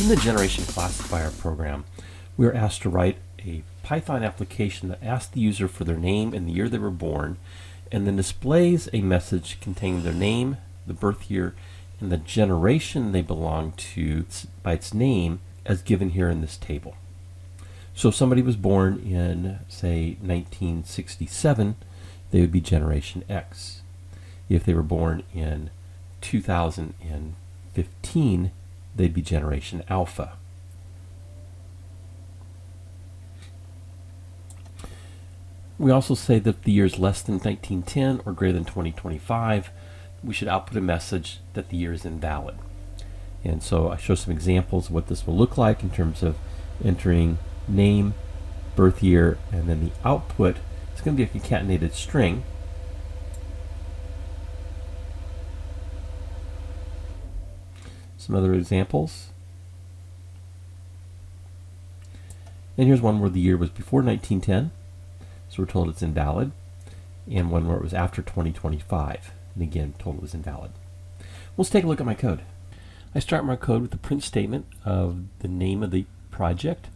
In the Generation Classifier program, we are asked to write a Python application that asks the user for their name and the year they were born, and then displays a message containing their name, the birth year, and the generation they belong to by its name as given here in this table. So if somebody was born in, say, 1967, they would be Generation X. If they were born in 2015, they'd be Generation Alpha. We also say that if the year is less than 1910 or greater than 2025, we should output a message that the year is invalid. And so I show some examples of what this will look like in terms of entering name, birth year, and then the output is going to be a concatenated string. Some other examples. And here's one where the year was before 1910, so we're told it's invalid, and one where it was after 2025, and again told it was invalid. Let's take a look at my code. I start my code with the print statement of the name of the project,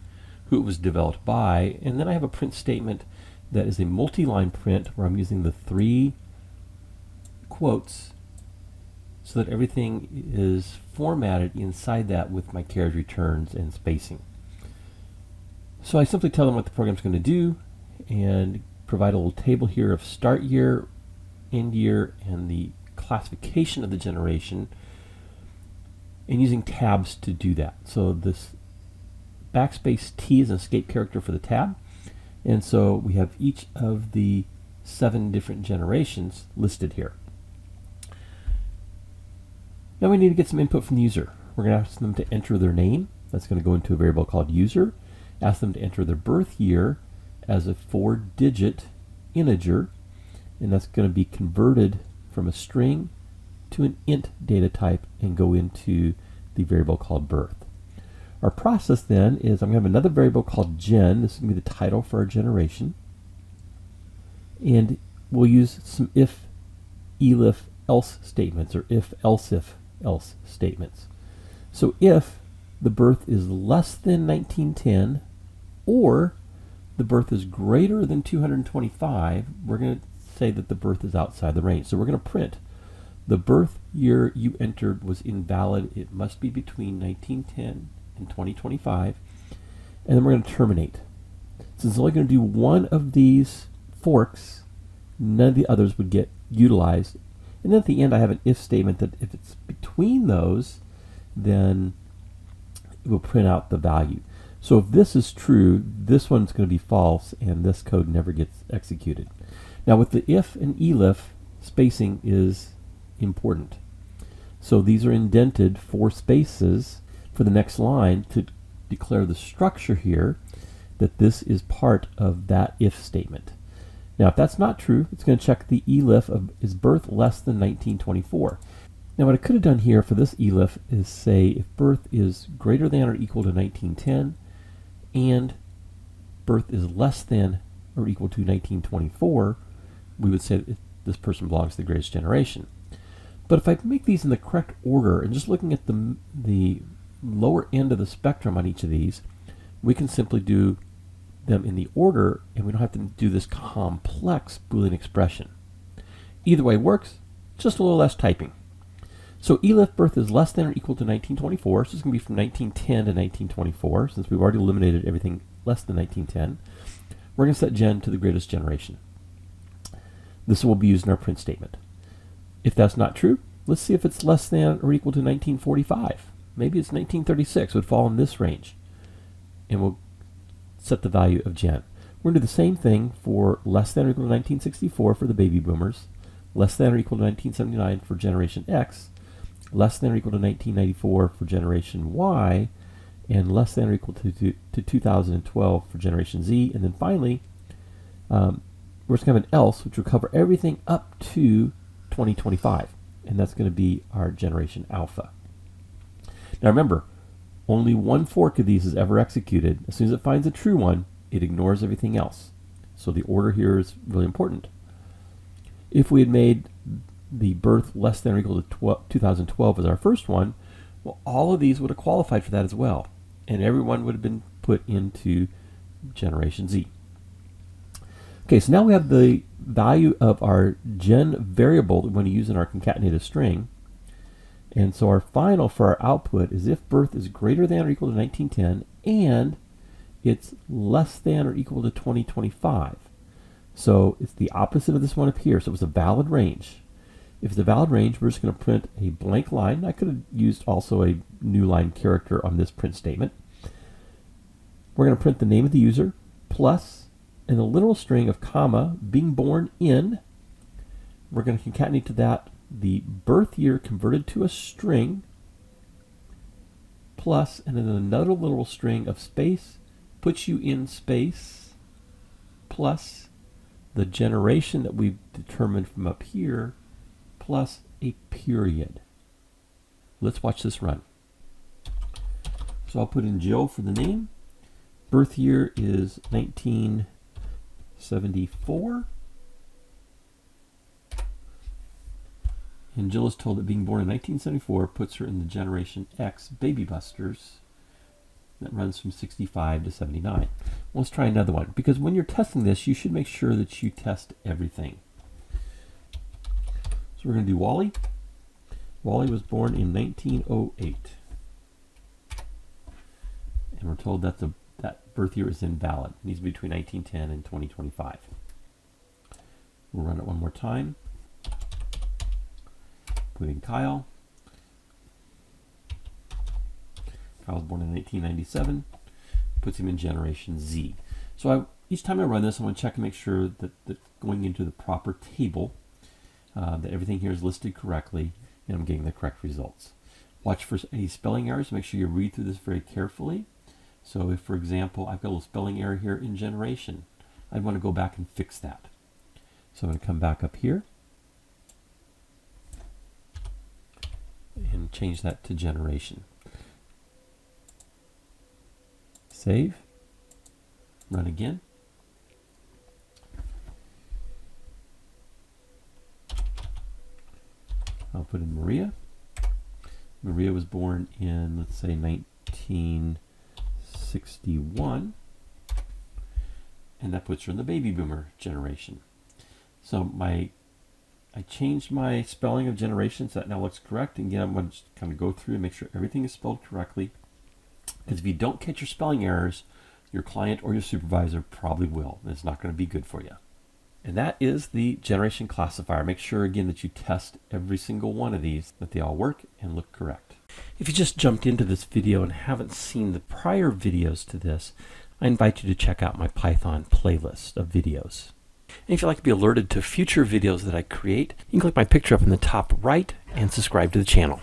who it was developed by, and then I have a print statement that is a multi-line print where I'm using the 3 quotes so that everything is formatted inside that with my carriage returns and spacing. So I simply tell them what the program's going to do and provide a little table here of start year, end year, and the classification of the generation, and using tabs to do that. So this backspace T is an escape character for the tab, and so we have each of the 7 different generations listed here. Now we need to get some input from the user. We're going to ask them to enter their name. That's going to go into a variable called user. Ask them to enter their birth year as a 4-digit integer, and that's going to be converted from a string to an int data type and go into the variable called birth. Our process then is I'm going to have another variable called gen. This is going to be the title for our generation, and we'll use some if, elif, else statements, or if, else statements. So if the birth is less than 1910 or the birth is greater than 225, we're going to say that the birth is outside the range. So we're going to print the birth year you entered was invalid. It must be between 1910 and 2025, and then we're going to terminate. Since it's only going to do one of these forks, none of the others would get utilized. And then at the end I have an if statement that if it's between those, then it will print out the value. So if this is true, this one's going to be false, and this code never gets executed. Now with the if and elif, spacing is important. So these are indented 4 spaces for the next line to declare the structure here that this is part of that if statement. Now if that's not true, it's going to check the elif of is birth less than 1924. Now what I could have done here for this elif is say if birth is greater than or equal to 1910 and birth is less than or equal to 1924, we would say that this person belongs to the greatest generation. But if I make these in the correct order and just looking at the lower end of the spectrum on each of these, we can simply do them in the order, and we don't have to do this complex Boolean expression. Either way works, just a little less typing. So elif birth is less than or equal to 1924, so it's going to be from 1910 to 1924, since we've already eliminated everything less than 1910. We're going to set gen to the greatest generation. This will be used in our print statement. If that's not true, let's see if it's less than or equal to 1945. Maybe it's 1936, it would fall in this range. And we'll set the value of gen. We're going to do the same thing for less than or equal to 1964 for the baby boomers, less than or equal to 1979 for Generation X, less than or equal to 1994 for Generation Y, and less than or equal to 2012 for Generation Z. And then finally, we're just going to have an else, which will cover everything up to 2025, and that's going to be our Generation Alpha. Now remember, only one fork of these is ever executed. As soon as it finds a true one, it ignores everything else. So the order here is really important. If we had made the birth less than or equal to 2012 as our first one, Well, all of these would have qualified for that as well, and everyone would have been put into Generation Z. Okay, so now we have the value of our gen variable that we want to use in our concatenated string. And so our final for our output is if birth is greater than or equal to 1910 and it's less than or equal to 2025. So it's the opposite of this one up here. So it's a valid range. If it's a valid range, we're just going to print a blank line. I could have used also a new line character on this print statement. We're going to print the name of the user plus and the literal string of comma being born in. We're going to concatenate to that the birth year converted to a string plus and then another literal string of space puts you in space plus the generation that we've determined from up here plus a period. Let's watch this run. So I'll put in Joe for the name. Birth year is 1974. And Jill is told that being born in 1974 puts her in the Generation X baby busters that runs from 65 to 79. Well, let's try another one, because when you're testing this, you should make sure that you test everything. So we're going to do Wally. Wally was born in 1908. And we're told that that birth year is invalid. It needs to be between 1910 and 2025. We'll run it one more time. Put in Kyle. Kyle was born in 1997. Puts him in Generation Z. So each time I run this, I want to check and make sure that going into the proper table, that everything here is listed correctly, and I'm getting the correct results. Watch for any spelling errors. Make sure you read through this very carefully. So if, for example, I've got a little spelling error here in generation, I'd want to go back and fix that. So I'm going to come back up here and change that to generation. Save. Run again. I'll put in Maria. Maria was born in, let's say, 1961, and that puts her in the baby boomer generation. So I changed my spelling of generation so that now looks correct. And again, I'm going to just kind of go through and make sure everything is spelled correctly, because if you don't catch your spelling errors, your client or your supervisor probably will, and it's not going to be good for you. And that is the Generation Classifier. Make sure again that you test every single one of these, that they all work and look correct. If you just jumped into this video and haven't seen the prior videos to this, I invite you to check out my Python playlist of videos. And if you'd like to be alerted to future videos that I create, you can click my picture up in the top right and subscribe to the channel.